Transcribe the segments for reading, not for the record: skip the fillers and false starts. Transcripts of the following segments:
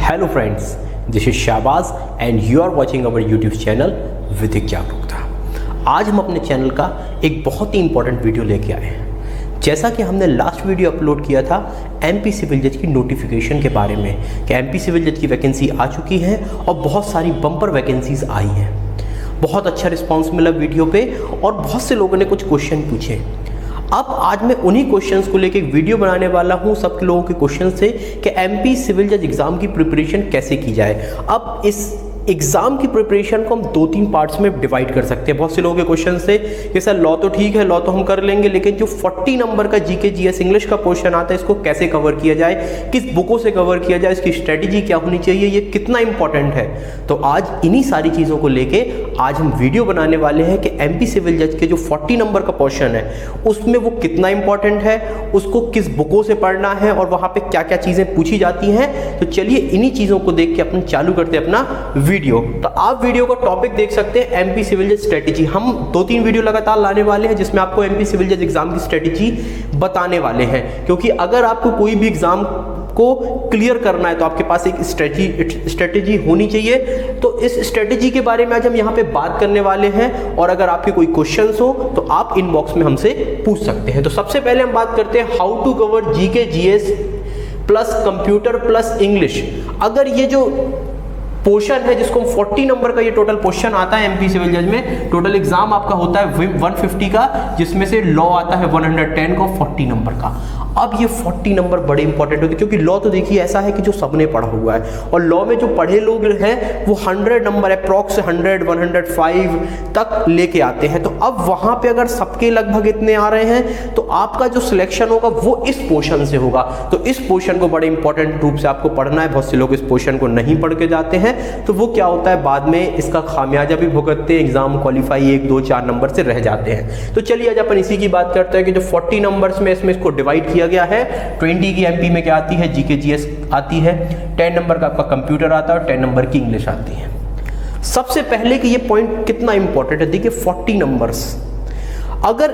Hello friends, this is Shahbaz and you are watching our YouTube channel Vidhik Jagrukta. आज हम अपने channel का एक बहुत ही इंपॉर्टेंट वीडियो लेके आए हैं। जैसा कि हमने लास्ट वीडियो अपलोड किया था एमपी सिविल जज की नोटिफिकेशन के बारे में कि एमपी सिविल जज की वैकेंसी आ चुकी है और बहुत सारी बम्पर वैकेंसीज आई हैं। बहुत अच्छा रिस्पॉन्स मिला वीडियो पे और बहुत से लोगों ने कुछ क्वेश्चन पूछे। अब आज मैं उन्हीं क्वेश्चंस को लेकर एक वीडियो बनाने वाला हूं सब लोगों के क्वेश्चन से कि एमपी सिविल जज एग्जाम की प्रिपरेशन कैसे की जाए। अब इस एग्जाम की प्रिपरेशन को हम 2-3 पार्ट्स में डिवाइड कर सकते हैं। बहुत से लोगों के क्वेश्चन से कि सर लॉ तो ठीक है, लॉ तो हम कर लेंगे, लेकिन जो 40 नंबर का जीके जीएस इंग्लिश का क्वेश्चन आता है इसको कैसे कवर किया जाए, किस बुकों से कवर किया जाए, इसकी स्ट्रेटेजी क्या होनी चाहिए, ये कितना इंपॉर्टेंट है। तो आज इन्हीं सारी चीज़ों को लेके आज हम वीडियो बनाने वाले हैं कि एमपी सिविल जज के जो 40 नंबर का क्वेश्चन है उसमें वो कितना इंपॉर्टेंट है, उसको किस बुकों से पढ़ना है और वहाँ पे क्या क्या चीज़ें पूछी जाती हैं। तो चलिए इन्हीं चीज़ों को देख के अपन चालू करते हैं अपना वीडियो। तो आप वीडियो का टॉपिक देख सकते हैं एमपी सिविल जज स्ट्रेटेजी। हम 2-3 वीडियो लगातार लाने वाले हैं जिसमें आपको एमपी सिविल जज एग्जाम की स्ट्रेटेजी बताने वाले हैं, क्योंकि अगर आपको कोई भी एग्जाम को क्लियर करना है तो आपके पास एक स्ट्रेटेजी होनी चाहिए। तो इस स्ट्रेटेजी के बारे में आज हम यहाँ पे बात करने वाले हैं और अगर आपके कोई क्वेश्चंस हो तो आप इनबॉक्स में हमसे पूछ सकते हैं। तो सबसे पहले हम बात करते हैं how to cover GK GS plus computer plus English. अगर ये जो पोर्शन है जिसको 40 नंबर का ये टोटल क्वेश्चन आता है एमपी सिविल जज में, टोटल एग्जाम आपका होता है 150 का, जिसमें से लॉ आता है 110 का 40 नंबर का। अब ये 40 नंबर बड़े इंपॉर्टेंट होते हैं क्योंकि लॉ तो देखिए ऐसा है कि जो सबने पढ़ा हुआ है और लॉ में जो पढ़े लोग हैं वो 100 नंबर अप्रॉक्स 100 105 तक लेके आते हैं। तो अब वहां पे अगर सबके लगभग इतने आ रहे हैं तो आपका जो सिलेक्शन होगा वो इस पोर्शन से होगा। तो इस पोर्शन को बड़े इंपॉर्टेंट रूप से आपको पढ़ना है। बहुत से लोग इस पोर्शन को नहीं पढ़ के जाते हैं तो वो क्या होता है बाद में इसका खामियाजा भी भुगतते हैं, एग्जाम क्वालिफाई 1 2 4 नंबर से रह जाते हैं। तो चलिए आज अपन इसी की बात करते हैं कि जो 40 नंबर्स में इसमें इसको डिवाइड किया गया है। 20 की एमपी में क्या आती है, जीके जीएस आती है, 10 नंबर का आपका कंप्यूटर आता है और 10 नंबर की इंग्लिश आती है। सबसे पहले कि ये पॉइंट कितना इंपॉर्टेंट है, देखिए 40 नंबर्स अगर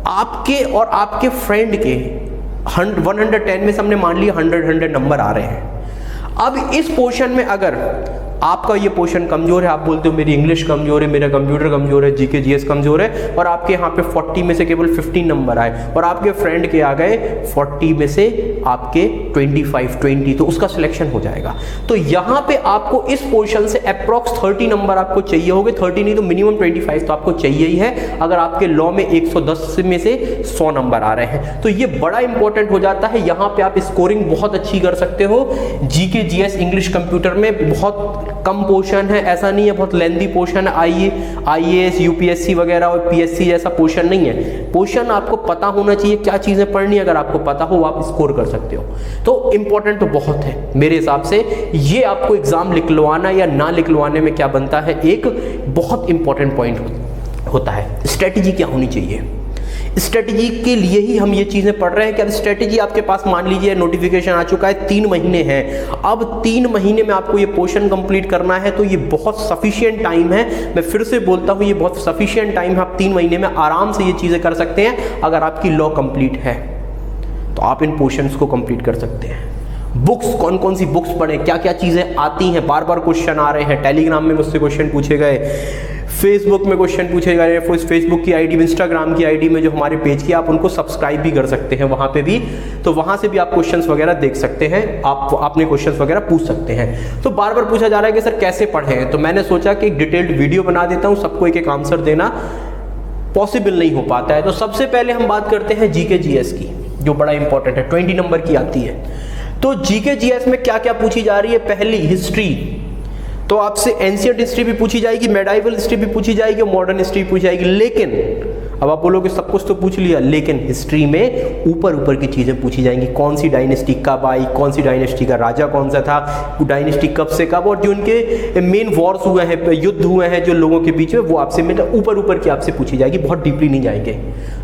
आपके और आपके फ्रेंड के 110 में से हमने मान लिया 100 नंबर आ रहे हैं। अब इस पोर्शन में अगर आपका ये पोर्शन कमजोर है, आप बोलते हो मेरी इंग्लिश कमजोर है, मेरा कंप्यूटर कमजोर है, जीके जीएस कमजोर है और आपके यहाँ पे 40 में से केवल 15 नंबर आए और आपके फ्रेंड के आ गए 40 में से आपके 20, तो उसका सिलेक्शन हो जाएगा। तो यहाँ पे आपको इस पोर्शन से अप्रॉक्स 30 नंबर आपको चाहिए होंगे, 30 नहीं तो मिनिमम 25 तो आपको चाहिए ही है अगर आपके लॉ में 110 में से 100 नंबर आ रहे हैं। तो ये बड़ा इंपॉर्टेंट हो जाता है। यहाँ पे आप स्कोरिंग बहुत अच्छी कर सकते हो। जीके जीएस इंग्लिश कंप्यूटर में बहुत कम पोर्शन है, ऐसा नहीं है बहुत लेंथी पोर्शन है। आईएएस यूपीएससी वगैरह और पीएससी जैसा पोर्शन नहीं है। पोर्शन आपको पता होना चाहिए क्या चीजें पढ़नी है, अगर आपको पता हो आप स्कोर कर सकते हो। तो इंपॉर्टेंट तो बहुत है मेरे हिसाब से। ये आपको एग्जाम लिखलवाना या ना लिखलवाने में क्या बनता है, एक बहुत इंपॉर्टेंट पॉइंट होता है। स्ट्रेटेजी क्या होनी चाहिए, स्ट्रेटेजी के लिए ही हम ये चीजें पढ़ रहे हैं कि अब स्ट्रेटेजी आपके पास मान लीजिए नोटिफिकेशन आ चुका है, 3 महीने हैं। अब 3 महीने में आपको ये पोर्शन कंप्लीट करना है तो ये बहुत सफिशिएंट टाइम है। मैं फिर से बोलता हूँ ये बहुत सफिशिएंट टाइम है। आप 3 महीने में आराम से ये चीजें कर सकते हैं। अगर आपकी लॉ कंप्लीट है तो आप इन पोर्शंस को कंप्लीट कर सकते हैं। बुक्स कौन कौन सी बुक्स पढ़ें, क्या क्या चीजें आती हैं, बार बार क्वेश्चन आ रहे हैं। टेलीग्राम में मुझसे क्वेश्चन पूछे गए, फेसबुक में क्वेश्चन पूछे गए, फेसबुक की आईडी, इंस्टाग्राम की आईडी में जो हमारे पेज की आप उनको सब्सक्राइब भी कर सकते हैं वहां पे भी। तो वहां से भी आप क्वेश्चंस वगैरह देख सकते हैं, आप अपने क्वेश्चंस वगैरह पूछ सकते हैं। तो बार बार पूछा जा रहा है कि सर कैसे पढ़ें, तो मैंने सोचा कि एक डिटेल्ड वीडियो बना देता हूं। सबको एक एक आंसर देना पॉसिबल नहीं हो पाता है। तो सबसे पहले हम बात करते हैं जीके जीएस की, जो बड़ा इंपॉर्टेंट है, 20 नंबर की आती है। तो जीके जीएस में क्या क्या पूछी जा रही है, पहली हिस्ट्री, तो आपसे एंशिएंट हिस्ट्री भी पूछी जाएगी, मेडाइवल हिस्ट्री भी पूछी जाएगी और मॉडर्न हिस्ट्री पूछी जाएगी। लेकिन अब आप बोलोगे सब कुछ तो पूछ लिया, लेकिन हिस्ट्री में ऊपर ऊपर की चीजें पूछी जाएंगी। कौन सी डायनेस्टी कब आई, कौन सी डायनेस्टी का राजा कौन सा था, डायनेस्टी कब से कब, और जो उनके मेन वॉर्स हुए हैं, युद्ध हुए हैं जो लोगों के बीच में, वो आपसे मतलब ऊपर ऊपर की आपसे पूछी जाएगी, बहुत डीपली नहीं जाएंगे।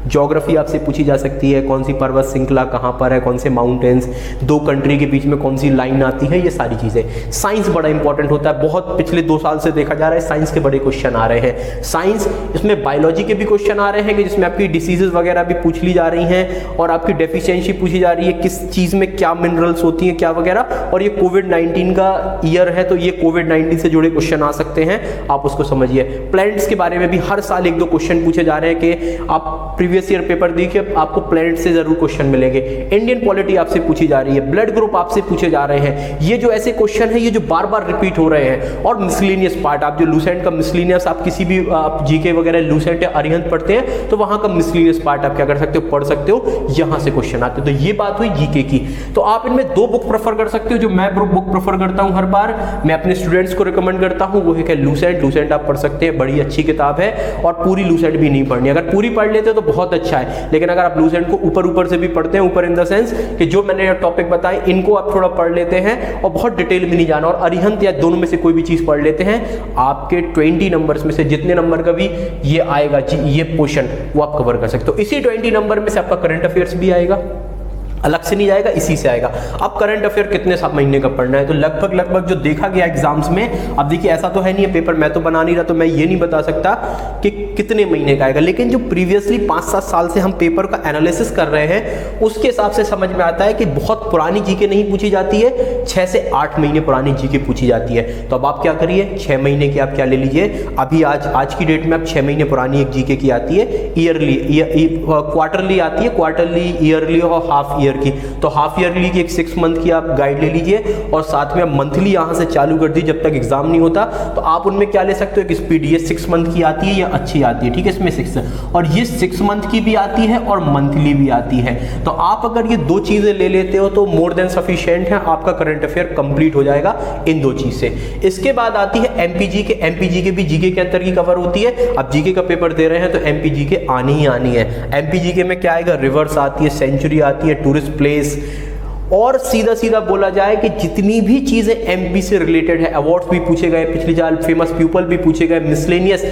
ज्योग्राफी आपसे पूछी जा सकती है, कौन सी पर्वत श्रृंखला कहाँ पर है, कौन से माउंटेन्स, दो कंट्री के बीच में कौन सी लाइन आती है, ये सारी चीजें। साइंस बड़ा इंपॉर्टेंट होता है, बहुत पिछले 2 साल से देखा जा रहा है साइंस के बड़े क्वेश्चन आ रहे हैं। साइंस, इसमें बायोलॉजी के भी क्वेश्चन आ रहे हैं कि जिसमें आपकी डिसीजेज वगैरह भी पूछ ली जा रही हैं और आपकी डेफिशिएंसी पूछी जा रही है, किस चीज़ में क्या मिनरल्स होती हैं क्या वगैरह। और ये कोविड-19 का ईयर है तो ये कोविड-19 से जुड़े क्वेश्चन आ सकते हैं, आप उसको समझिए। प्लैनेट्स के बारे में भी हर साल 1-2 क्वेश्चन पूछे जा रहे हैं कि आप प्रीवियस ईयर पेपर देखिए, आपको प्लैनेट से जरूर क्वेश्चन मिलेंगे। इंडियन पॉलिटी आपसे पूछी जा रही है, ब्लड ग्रुप आपसे पूछे जा रहे हैं। ये जो ऐसे क्वेश्चन है ये जो बार बार रिपीट हो रहे हैं। और मिसलेनियस पार्ट, आप जो लूसेंट का मिसलेनियस, आप किसी भी आप जीके वगैरह लूसेंट या अरिहंत पढ़ते हैं तो वहां का मिसलेनियस पार्ट आप क्या कर सकते हो, पढ़ सकते हो, यहां से क्वेश्चन आते हैं। तो ये बात हुई जीके की। तो आप इनमें 2 बुक प्रेफर कर सकते हो। जो मैं बुक प्रेफर करता हूं हर बार, मैं अपने स्टूडेंट्स को रिकमेंड करता हूं, वो है कि लूसेंट आप पढ़ सकते हैं, बड़ी अच्छी किताब है। और पूरी लूसेंट भी नहीं पढ़नी, अगर पूरी पढ़ लेते हो तो बहुत अच्छा है, लेकिन अगर आप लूसेंट को ऊपर से भी पढ़ते हैं, ऊपर इन द सेंस कि जो मैंने टॉपिक बताए इनको आप थोड़ा पढ़ लेते हैं और बहुत डिटेल में नहीं जाना, और अरिहंत या दोनों में से कोई भी चीज पढ़ लेते हैं, आपके 20 नंबर्स में से जितने नंबर का भी ये आएगा ये पोर्शन वो आप कवर कर सकते हो। इसी 20 नंबर में से आपका करंट अफेयर्स भी आएगा, अलग से नहीं जाएगा, इसी से आएगा। अब करंट अफेयर कितने महीने का पढ़ना है, तो लगभग जो देखा गया एग्जाम्स में, अब देखिए ऐसा तो है नहीं है, पेपर मैं तो बना नहीं रहा तो मैं ये नहीं बता सकता कि कितने महीने का आएगा, लेकिन जो प्रीवियसली 5-7 साल से हम पेपर का एनालिसिस कर रहे हैं उसके हिसाब से समझ में आता है कि बहुत पुरानी जीके नहीं पूछी जाती है, 6 से 8 महीने पुरानी जीके पूछी जाती है। तो अब आप क्या करिए, 6 महीने की आप क्या ले लीजिए, अभी आज की डेट में आप 6 महीने पुरानी एक जीके की आती है, क्वार्टरली आती है, क्वार्टरली, ईयरली और हाफ ईयर की। तो हाफ ईयरली की एक 6 मंथ की आप गाइड ले लीजिए और साथ में मंथली यहां से चालू कर दीजिए जब तक एग्जाम नहीं होता। तो आप उनमें क्या ले सकते हो, एक स्पीड, ये 6 मंथ की आती है, ये अच्छी आती है, ठीक है, इसमें 6, और ये 6 मंथ की भी आती है और मंथली भी आती है। तो आप अगर ये 2 चीजें ले लेते हो तो मोर देन सफिशिएंट है, आपका करंट अफेयर कंप्लीट हो जाएगा इन 2 चीज से। इसके बाद आती है एमपीजी के भी जीके के अंदर की कवर होती है। अब जीके का पेपर दे रहे हैं तो एमपीजी के आनी ही आनी है। एमपीजी के में क्या आएगा, रिवर्स आती है, सेंचुरी आती है, टूरिस्ट प्लेस, और सीधा बोला जाए कि जितनी भी चीजें एमपी से रिलेटेड है, अवार्ड्स भी पूछे गए पिछली साल, फेमस पीपल भी पूछे गए, मिसलेनियस,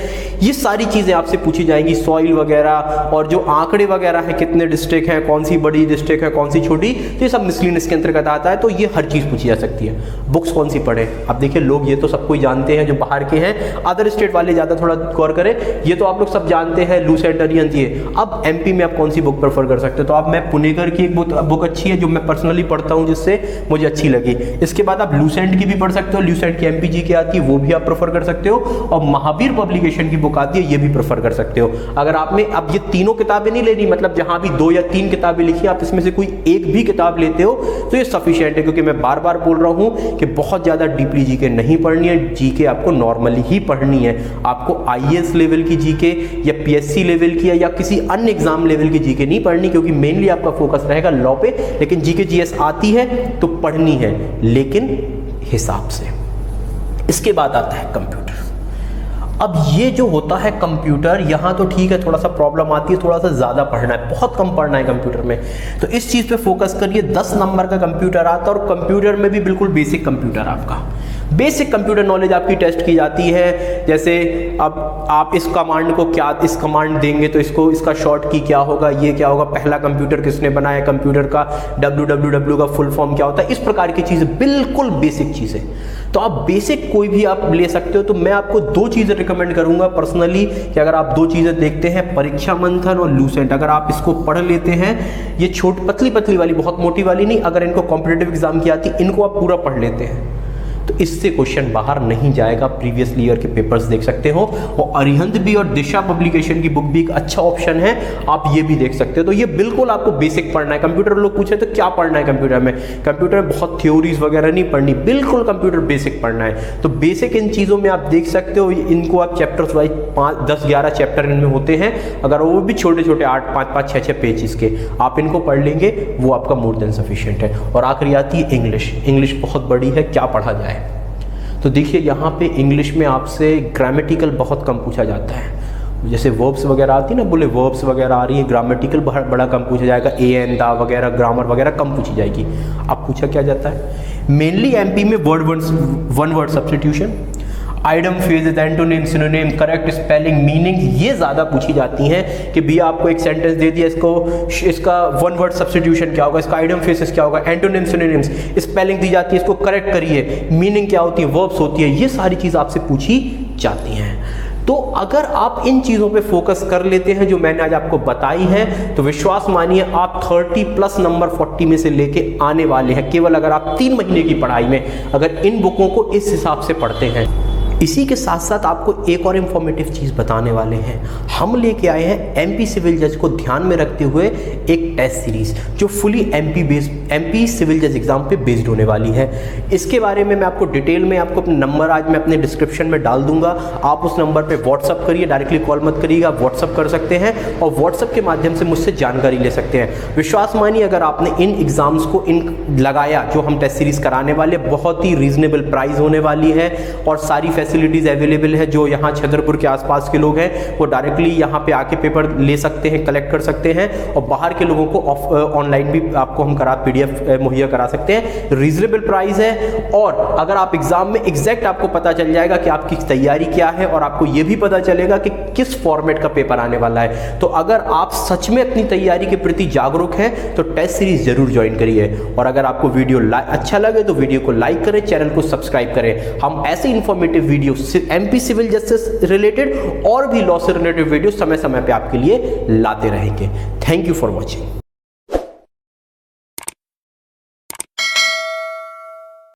ये सारी चीजें आपसे पूछी जाएंगी, सॉइल वगैरह, और जो आंकड़े वगैरह हैं, कितने डिस्ट्रिक्ट हैं, कौन सी बड़ी डिस्ट्रिक्ट है, कौन सी छोटी, तो ये सब मिसलेनियस के अंतर्गत आता है। तो ये हर चीज पूछी जा सकती है। बुक्स कौन सी पढ़े, अब देखिए लोग ये तो सब कोई जानते हैं, जो बाहर के हैं, अदर स्टेट वाले ज्यादा थोड़ा गौर करें, ये तो आप लोग सब जानते हैं, लूसेंट, अरिहंत, ये। अब एमपी में आप कौन सी बुक प्रेफर कर सकते हो, तो आप, मैं पुणेकर की एक बुक अच्छी है जो मैं पर्सनली पढ़ता हूँ, जिससे मुझे अच्छी लगी। इसके बाद आप लूसेंट की भी पढ़ सकते हो, लूसेंट की एमपीजी की आती है, वो भी आप प्रेफर कर सकते हो, और महावीर पब्लिकेशन की बुक आती है, ये भी प्रेफर कर सकते हो। अगर आप में अब ये तीनों किताबें नहीं लेनी, मतलब जहां भी 2 या 3 किताबें लिखी, आप इसमें से कोई एक भी किताब लेते हो तो ये सफिशिएंट है, क्योंकि मैं बार बार बोल रहा हूं कि बहुत ज्यादा डीपली जीके नहीं पढ़नी है, जीके आपको नॉर्मली ही पढ़नी है। आपको आईएएस लेवल की जीके या पीएससी लेवल की या किसी अन्य एग्जाम लेवल की जीके नहीं पढ़नी, क्योंकि मेनली आपका फोकस रहेगा लॉ पे। लेकिन जीके जीएस आती है तो पढ़नी है, लेकिन हिसाब से। इसके बाद आता है कंप्यूटर। अब ये जो होता है कंप्यूटर, यहां तो ठीक है, थोड़ा सा प्रॉब्लम आती है, थोड़ा सा ज्यादा पढ़ना है, बहुत कम पढ़ना है कंप्यूटर में, तो इस चीज पे फोकस करिए। 10 नंबर का कंप्यूटर आता है, और कंप्यूटर में भी बिल्कुल बेसिक कंप्यूटर, आपका बेसिक कंप्यूटर नॉलेज आपकी टेस्ट की जाती है। जैसे अब आप इस कमांड को क्या, इस कमांड देंगे तो इसका शॉर्ट की क्या होगा, ये क्या होगा, पहला कंप्यूटर किसने बनाया, कंप्यूटर का www का फुल फॉर्म क्या होता है, इस प्रकार की चीजें, बिल्कुल बेसिक चीजें। तो आप बेसिक कोई भी आप ले सकते हो। तो मैं आपको 2 चीजें रिकमेंड करूंगा पर्सनली, कि अगर आप 2 चीजें देखते हैं, परीक्षा मंथन और लूसेंट, अगर आप इसको पढ़ लेते हैं, ये पतली वाली, बहुत मोटी वाली नहीं, अगर इनको कॉम्पिटिटिव एग्जाम की आती, इनको आप पूरा पढ़ लेते हैं तो इससे क्वेश्चन बाहर नहीं जाएगा। प्रीवियस ईयर के पेपर्स देख सकते हो, और अरिहंत भी और दिशा पब्लिकेशन की बुक भी एक अच्छा ऑप्शन है, आप ये भी देख सकते हो। तो ये बिल्कुल आपको बेसिक पढ़ना है। कंप्यूटर लोग पूछे तो क्या पढ़ना है कंप्यूटर में, कंप्यूटर में बहुत थ्योरीज वगैरह नहीं पढ़नी, बिल्कुल कंप्यूटर बेसिक पढ़ना है। तो बेसिक इन चीज़ों में आप देख सकते हो, इनको आप चैप्टर्स वाइज 5-10-11 चैप्टर इनमें होते हैं, अगर वो भी छोटे 8, 5, 6 पेजेस के, आप इनको पढ़ लेंगे, वो आपका मोर देन सफिशिएंट है। और आखिरी आती है इंग्लिश बहुत बड़ी है, क्या पढ़ा जाए। तो देखिए यहाँ पे इंग्लिश में आपसे ग्रामेटिकल बहुत कम पूछा जाता है। जैसे वर्ब्स वगैरह आती है ना, बोले वर्ब्स वगैरह आ रही है, ग्रामेटिकल बड़ा कम पूछा जाएगा, एन, दा वगैरह, ग्रामर वगैरह कम पूछी जाएगी। अब पूछा क्या जाता है, मेनली एमपी में one word substitution, idem, phrase, antonym, synonym, correct spelling, meaning, ये ज़्यादा पूछी जाती हैं। कि भैया आपको एक सेंटेंस दे दिया, इसका 1 वर्ड सब्स्टिट्यूशन क्या होगा, इसका आइडम फ्रेजेस क्या होगा, एंटोनिम, सिनोनिम्स, स्पेलिंग दी जाती है, इसको करेक्ट करिए, मीनिंग क्या होती है, वर्ब्स होती है, ये सारी चीज़ आपसे पूछी जाती हैं। तो अगर आप इन चीज़ों पे फोकस कर लेते हैं जो मैंने आज आपको बताई हैं, तो विश्वास मानिए आप 30+ नंबर 40 में से लेके आने वाले हैं, केवल अगर आप 3 महीने की पढ़ाई में अगर इन बुकों को इस हिसाब से पढ़ते हैं। इसी के साथ साथ आपको एक और इन्फॉर्मेटिव चीज़ बताने वाले हैं। हम लेके आए हैं एमपी सिविल जज को ध्यान में रखते हुए एक टेस्ट सीरीज जो फुली एमपी सिविल जज एग्जाम पे बेस्ड होने वाली है। इसके बारे में मैं आपको डिटेल में आपको अपना नंबर आज मैं अपने डिस्क्रिप्शन में डाल दूंगा। आप उस नंबर पे व्हाट्सअप करिए, डायरेक्टली कॉल मत करिएगा, व्हाट्सअप कर सकते हैं और व्हाट्सअप के माध्यम से मुझसे जानकारी ले सकते हैं। विश्वास मानिए अगर आपने इन एग्जाम्स को लगाया जो हम टेस्ट सीरीज कराने वाले, बहुत ही रीजनेबल प्राइस होने वाली है और सारी फैसिलिटीज अवेलेबल है। जो यहाँ छतरपुर के आसपास के लोग हैं वो डायरेक्टली यहाँ पे आके पेपर ले सकते हैं, कलेक्ट कर सकते हैं और बाहर के लोगों को ऑनलाइन भी आपको हम PDF मुहैया करा सकते हैं। रीजनेबल प्राइस है और अगर आप एग्जाम में एग्जैक्ट आपको पता चल जाएगा कि आपकी तैयारी क्या है और आपको ये भी पता चलेगा कि किस फॉर्मेट का पेपर आने वाला है। तो अगर आप सच में अपनी तैयारी के प्रति जागरूक हैं तो टेस्ट सीरीज जरूर ज्वाइन करिए और अगर आपको वीडियो अच्छा लगे तो वीडियो को लाइक करें, चैनल को सब्सक्राइब करें। हम ऐसे इंफॉर्मेटिव वीडियो एमपी सिविल जज से रिलेटेड और भी लॉ से रिलेटेड वीडियो समय समय पे आपके लिए लाते रहेंगे। Thank you for watching.